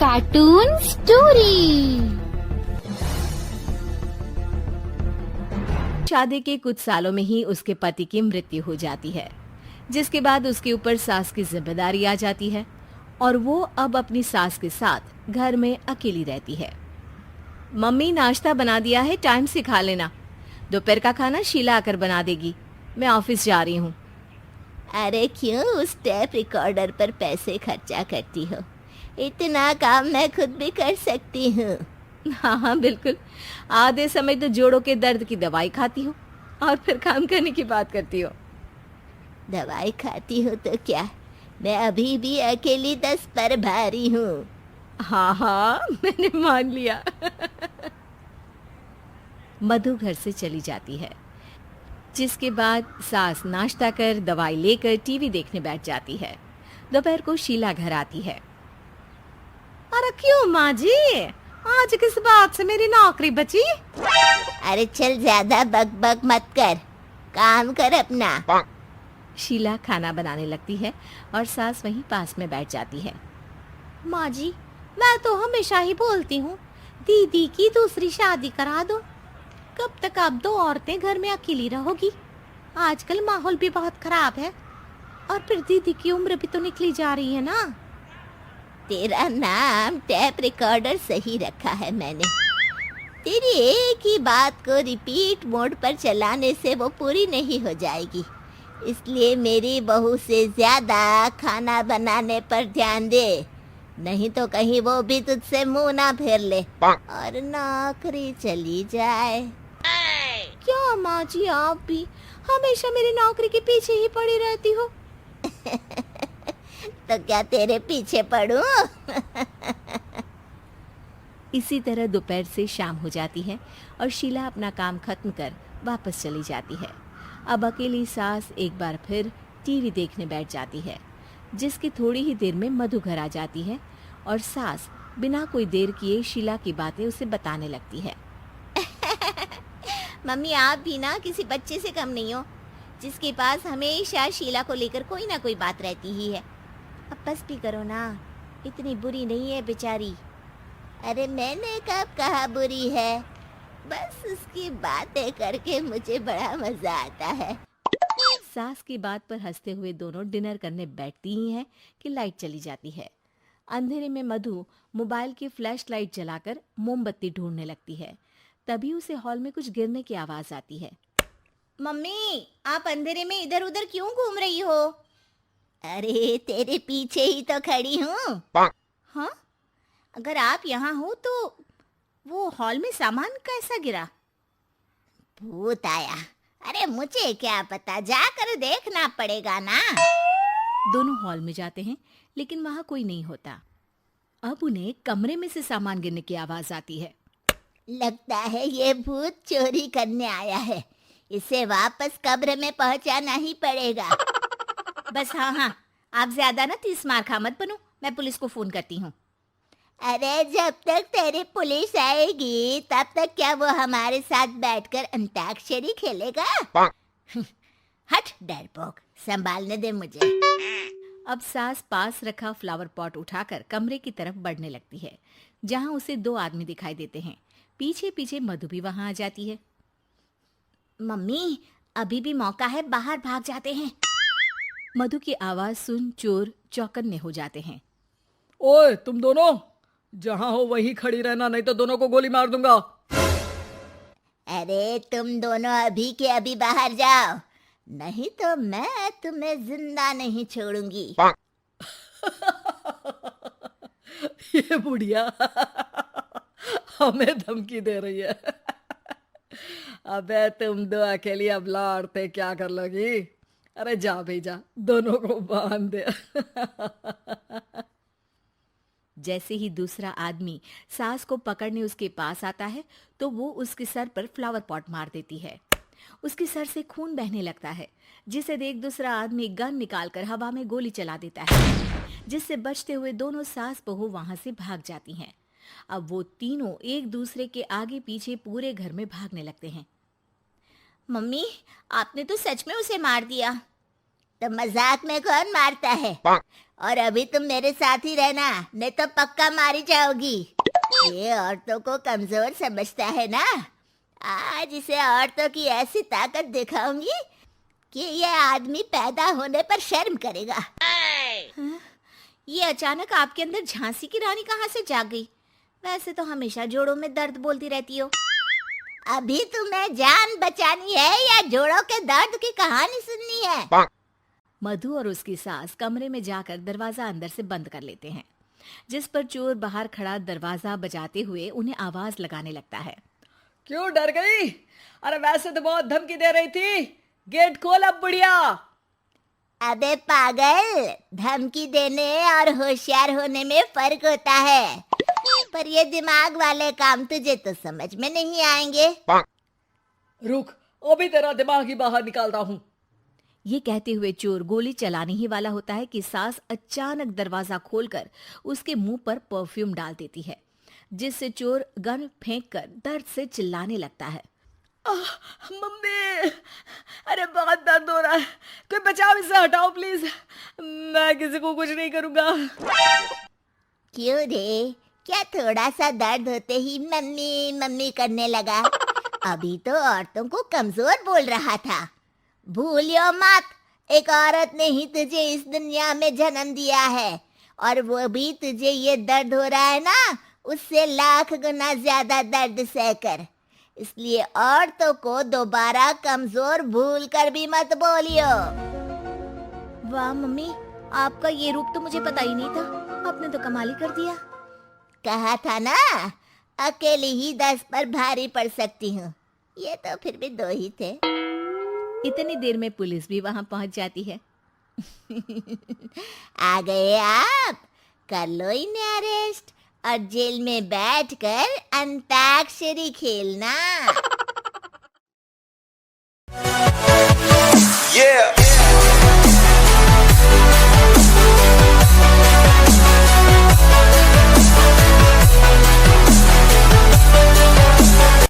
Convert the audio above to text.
Cartoon story. शादी के कुछ सालों में ही उसके पति की मृत्यु हो जाती है, जिसके बाद उसके ऊपर सास की जिम्मेदारी आ जाती है और वो अब अपनी सास के साथ घर में अकेली रहती है। मम्मी, नाश्ता बना दिया है, टाइम से खा लेना। दोपहर का खाना शीला आकर बना देगी, मैं ऑफिस जा रही हूँ। अरे क्यों उस टेप रिकॉर्डर पर पैसे खर्चा करती हो? इतना काम मैं खुद भी कर सकती हूँ। हाँ हाँ बिल्कुल, आधे समय तो जोड़ों के दर्द की दवाई खाती हो और फिर काम करने की बात करती हो। दवाई खाती हूँ तो क्या, मैं अभी भी अकेली 10 पर भारी हूँ। हाँ हाँ मैंने मान लिया। मधु घर से चली जाती है, जिसके बाद सास नाश्ता कर दवाई लेकर टीवी देखने बैठ जाती है। दोपहर को शीला घर आती है। अरे क्यों माँ जी, आज किस बात से मेरी नौकरी बची? अरे चल, ज्यादा बक बक मत कर, काम कर अपना। शीला खाना बनाने लगती है और सास वहीं पास में बैठ जाती है। माँ जी, मैं तो हमेशा ही बोलती हूँ दीदी की दूसरी शादी करा दो। कब तक आप दो औरतें घर में अकेली रहोगी? आजकल माहौल भी बहुत खराब है और फिर दीदी की उम्र भी तो निकली जा रही है ना। तेरा नाम टेप रिकॉर्डर सही रखा है मैंने। तेरी एक ही बात को रिपीट मोड पर चलाने से वो पूरी नहीं हो जाएगी, इसलिए मेरी बहू से ज्यादा खाना बनाने पर ध्यान दे, नहीं तो कहीं वो भी तुझसे मुंह ना फेर ले और नौकरी चली जाए। क्या माँ जी, आप भी हमेशा मेरी नौकरी के पीछे ही पड़ी रहती हो? तो क्या तेरे पीछे पड़ूं? इसी तरह दोपहर से शाम हो जाती है और शीला अपना काम खत्म कर वापस चली जाती है। अब अकेली सास एक बार फिर टीवी देखने बैठ जाती है, जिसकी थोड़ी ही देर में मधु घर आ जाती है और सास बिना कोई देर किए शीला की बातें उसे बताने लगती है। मम्मी, आप भी ना किसी बच्चे से कम नहीं हो, जिसके पास हमेशा शीला को लेकर कोई ना कोई बात रहती ही है। अब बस भी करो ना, इतनी बुरी नहीं है बेचारी। अरे मैंने कब कहा बुरी है, बस उसकी बातें करके मुझे बड़ा मजा आता है। सास की बात पर हंसते हुए दोनों डिनर करने बैठती ही हैं कि लाइट चली जाती है। अंधेरे में मधु मोबाइल की फ्लैश लाइट जलाकर मोमबत्ती ढूंढने लगती है। तभी उसे हॉल में कुछ गिरने की आवाज आती है। मम्मी, आप अंधेरे में इधर उधर क्यों घूम रही हो? अरे तेरे पीछे ही तो खड़ी हूँ। हाँ, अगर आप यहाँ हो तो वो हॉल में सामान कैसा गिरा? भूत आया। अरे मुझे क्या पता, जाकर देखना पड़ेगा ना। दोनों हॉल में जाते हैं, लेकिन वहाँ कोई नहीं होता। अब उन्हें कमरे में से सामान गिरने की आवाज आती है। लगता है ये भूत चोरी करने आया है, इसे वापस कब्र में पहुंचाना ही पड़ेगा। बस हाँ, आप ज्यादा ना 30 मार खा मत बनो, मैं पुलिस को फोन करती हूँ। अरे जब तक तेरी पुलिस आएगी तब तक क्या वो हमारे साथ बैठकर अंताक्षरी खेलेगा? हट डरपोक, संभालने दे मुझे। अब सास पास रखा फ्लावर पॉट उठाकर कमरे की तरफ बढ़ने लगती है, जहाँ उसे 2 आदमी दिखाई देते हैं। पीछे पीछे मधु भी वहां आ जाती है। मम्मी, अभी भी मौका है, बाहर भाग जाते हैं। मधु की आवाज सुन चोर चौकन्ने हो जाते हैं। ओए तुम दोनों, जहां हो वहीं खड़ी रहना, नहीं तो दोनों को गोली मार दूंगा। अरे तुम दोनों अभी के अभी बाहर जाओ, नहीं तो मैं तुम्हें जिंदा नहीं छोड़ूंगी। ये बुढ़िया हमें धमकी दे रही है। अबे तुम दो अकेली अब लड़ते क्या कर लोगी? अरे जा भेजा, दोनों को बांध दे। जैसे ही दूसरा आदमी सास को पकड़ने उसके पास आता है, तो वो उसके सर पर फ्लावर पॉट मार देती है। उसके सर से खून बहने लगता है, जिसे देख दूसरा आदमी गन निकालकर हवा में गोली चला देता है, जिससे बचते हुए दोनों सास बहू वहां से भाग जाती हैं। अब वो तीनों एक दूसरे के आगे पीछे पूरे घर में भागने लगते हैं। मम्मी, आपने तो सच में उसे मार दिया। तो मजाक में कौन मारता है? और अभी तुम मेरे साथ ही रहना, नहीं तो पक्का मारी जाओगी। ये औरतों को कमजोर समझता है ना। आज इसे औरतों की ऐसी ताकत दिखाऊंगी कि ये आदमी पैदा होने पर शर्म करेगा। ये अचानक आपके अंदर झांसी की रानी कहाँ से जाग गई? वैसे तो हमेशा जोड़ों में दर्द बोलती रहती हो। अभी तुम्हें जान बचानी है या जोड़ों के दर्द की कहानी सुननी है? मधु और उसकी सास कमरे में जाकर दरवाजा अंदर से बंद कर लेते हैं, जिस पर चोर बाहर खड़ा दरवाजा बजाते हुए उन्हें आवाज लगाने लगता है। क्यों डर गई? अरे वैसे तो बहुत धमकी दे रही थी। गेट खोल अब बुढ़िया। अबे पागल, धमकी देने और होशियार होने में फर्क होता है। पर ये दिमाग वाले काम तुझे तो समझ में नहीं आएंगे। रुक, अभी तेरा दिमाग ही बाहर निकालता हूँ। ये कहते हुए चोर गोली चलाने ही वाला होता है कि सास अचानक दरवाजा खोलकर उसके मुंह पर परफ्यूम डाल देती है, जिससे चोर गन फेंककर दर्द से चिल्लाने लगता है। मम्मी, अरे बहुत दर्द हो रहा है, कोई बचाओ, इसे हटाओ प्लीज। मैं किसी को कुछ नहीं करूँगा। क्यों रे, क्या थोड़ा सा दर्द होते ही मम्मी मम्मी करने लगा? अभी तो औरतों को कमजोर बोल रहा था। भूलियो मत, एक औरत ने ही तुझे इस दुनिया में जन्म दिया है, और वो भी तुझे ये दर्द हो रहा है ना, उससे लाख गुना ज्यादा दर्द सहकर। इसलिए औरतों को दोबारा कमजोर भूल कर भी मत बोलियो। वाह मम्मी, आपका ये रूप तो मुझे पता ही नहीं था। आपने तो कमाल ही कर दिया। कहा था ना, अकेली ही 10 पर भारी पड़ सकती हूँ। ये तो फिर भी 2 ही थे। इतनी देर में पुलिस भी वहां पहुंच जाती है। आ गए आप, कर लो इन्हें अरेस्ट और जेल में बैठकर अंताक्षरी खेलना।